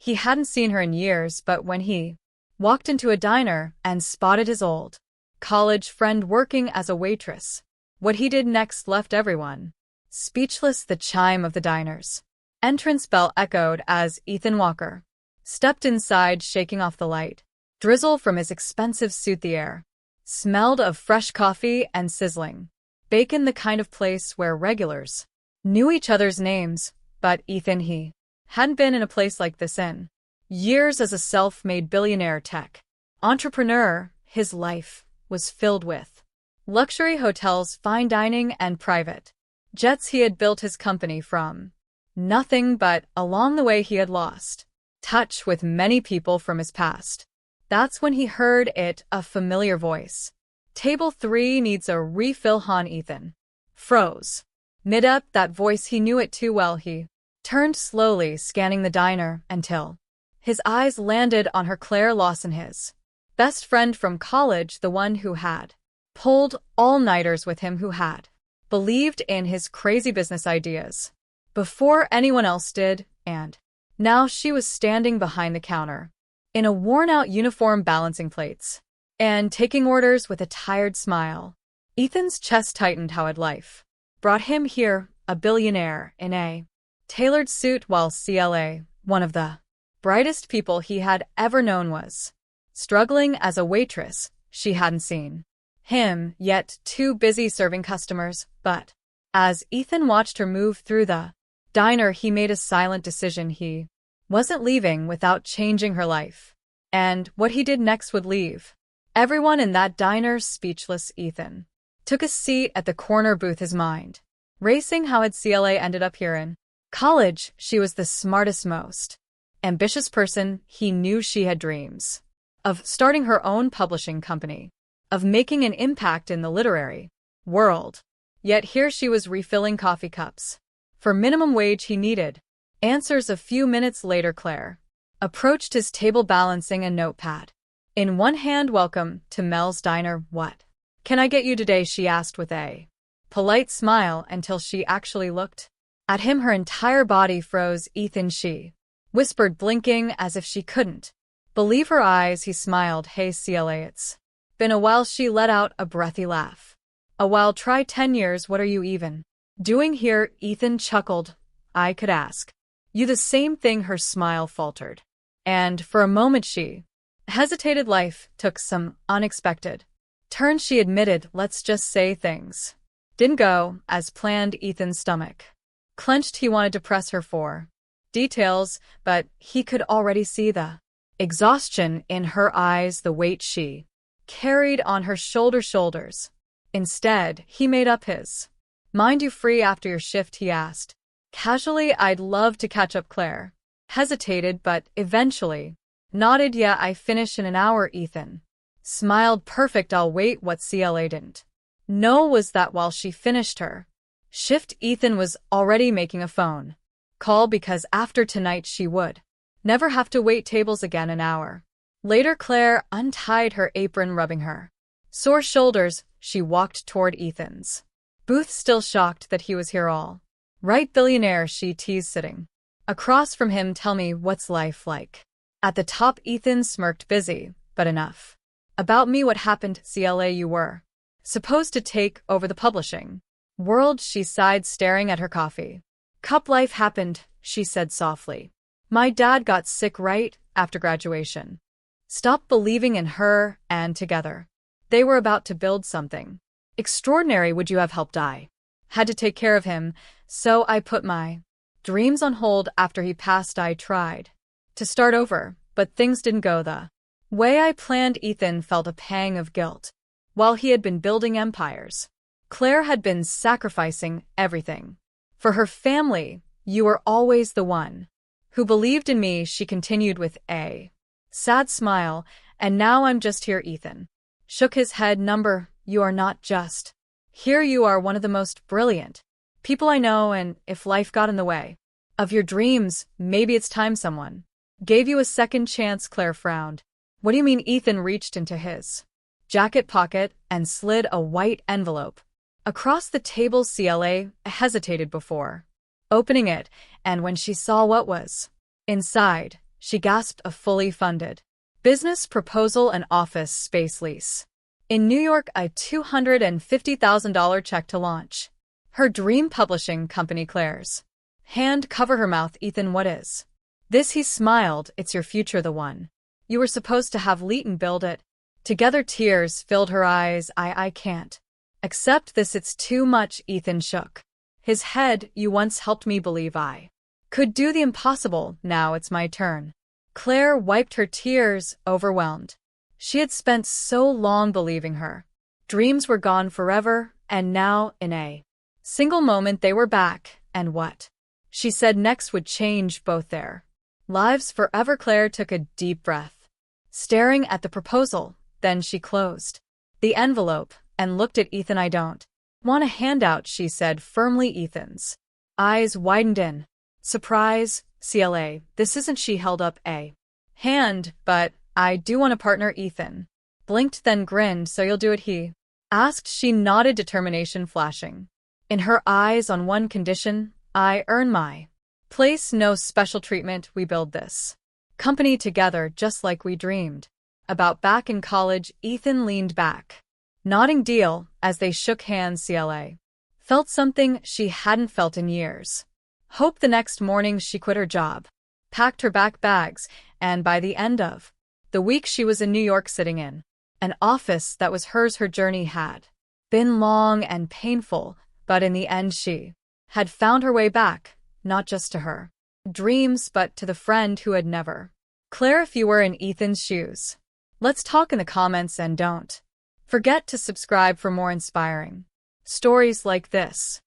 He hadn't seen her in years, but when he walked into a diner and spotted his old college friend working as a waitress, what he did next left everyone speechless. The chime of the diner's entrance bell echoed as Ethan Walker stepped inside, shaking off the light drizzle from his expensive suit. The air smelled of fresh coffee and sizzling bacon, the kind of place where regulars knew each other's names. But Ethan, he hadn't been in a place like this in years. As a self-made billionaire tech entrepreneur, his life was filled with luxury hotels, fine dining, and private jets. He had built his company from nothing, but along the way he had lost touch with many people from his past. That's when he heard a familiar voice. "Table 3 needs a refill." Han Ethan froze mid-up. That voice, he knew it too well. He turned slowly, scanning the diner, until his eyes landed on her. Claire Lawson, his best friend from college, the one who had pulled all-nighters with him, who had believed in his crazy business ideas before anyone else did. And now she was standing behind the counter in a worn-out uniform, balancing plates and taking orders with a tired smile. Ethan's chest tightened. How had life brought him here, a billionaire in a tailored suit, while Cla, one of the brightest people he had ever known, was struggling as a waitress? She hadn't seen him yet, too busy serving customers. But as Ethan watched her move through the diner, he made a silent decision. He wasn't leaving without changing her life. And what he did next would leave everyone in that diner speechless. Ethan took a seat at the corner booth, his mind racing. How had Cla ended up here in college? She was the smartest, most ambitious person he knew. She had dreams of starting her own publishing company, of making an impact in the literary world. Yet here she was refilling coffee cups for minimum wage. He needed answers. A few minutes later, Claire approached his table, balancing a notepad in one hand. "Welcome to Mel's Diner. What can I get you today?" she asked with a polite smile, until she actually looked at him. Her entire body froze. "Ethan," she whispered, blinking as if she couldn't believe her eyes. He smiled. "Hey Cla, it's been a while." She let out a breathy laugh. "A while? Try 10 years. What are you even doing here?" Ethan chuckled. "I could ask you the same thing." Her smile faltered, and for a moment she hesitated. Life took some unexpected turns, she admitted. "Let's just say things didn't go as planned." Ethan's stomach clenched. He wanted to press her for details, but he could already see the exhaustion in her eyes, the weight she carried on her shoulders. Instead, he made up his mind. "You free after your shift?" he asked casually. "I'd love to catch up." Claire hesitated, but eventually nodded. "Yeah, I finish in an hour." Ethan smiled. "Perfect, I'll wait." What Cla didn't know was that while she finished her shift, Ethan was already making a phone call, because after tonight she would never have to wait tables again. An hour later, Claire untied her apron, rubbing her sore shoulders. She walked toward Ethan's booth, still shocked that he was here. "All right, billionaire," she teased, sitting across from him. "Tell me, what's life like at the top?" Ethan smirked. "Busy, but enough about me." "What happened?" "Cla, you were supposed to take over the publishing world." She sighed, staring at her coffee cup. "Life happened," she said softly. "My dad got sick right after graduation." Stopped believing in her, and together they were about to build something extraordinary. "Would you have helped?" "I had to take care of him, so I put my dreams on hold. After he passed, I tried to start over, but things didn't go the way I planned." Ethan felt a pang of guilt. While he had been building empires, Claire had been sacrificing everything for her family. "You were always the one who believed in me," she continued with a sad smile. "And now I'm just here." Ethan shook his head. You are not just here, you are one of the most brilliant people I know, and if life got in the way of your dreams, maybe it's time someone gave you a second chance." Claire frowned. "What do you mean?" Ethan reached into his jacket pocket and slid a white envelope across the table. Cla hesitated before opening it, and when she saw what was inside, She gasped a fully funded business proposal and office space lease. In New York, a $250,000 check to launch her dream publishing company. Claire's hand covered her mouth. Ethan, what is this? He smiled. It's your future, the one you were supposed to have Leighton build it. Together tears filled her eyes. I can't accept this. It's too much. Ethan shook his head. You once helped me believe I could do the impossible. Now it's my turn. Claire wiped her tears, overwhelmed. She had spent so long believing her dreams were gone forever, and now, in a single moment, they were back, and what she said next would change both their lives forever. Claire took a deep breath, staring at the proposal. Then she closed the envelope and looked at Ethan. I don't want a handout, she said firmly. Ethan's eyes widened in surprise. CLA, this isn't. She held up a hand. But I do want a partner. Ethan blinked, then grinned. So you'll do it? He asked. She nodded, determination flashing in her eyes. On one condition: I earn my place. No special treatment. We build this company together just like we dreamed about back in college. Ethan leaned back, nodding. Deal. As they shook hands, CLA felt something she hadn't felt in years. Hope. The next morning she quit her job, packed her bags, and by the end of the week she was in New York, sitting in an office that was hers. Her journey had been long and painful, but in the end she had found her way back, not just to her dreams, but to the friend who had never. Claire, if you were in Ethan's shoes, let's talk in the comments, and don't forget to subscribe for more inspiring stories like this.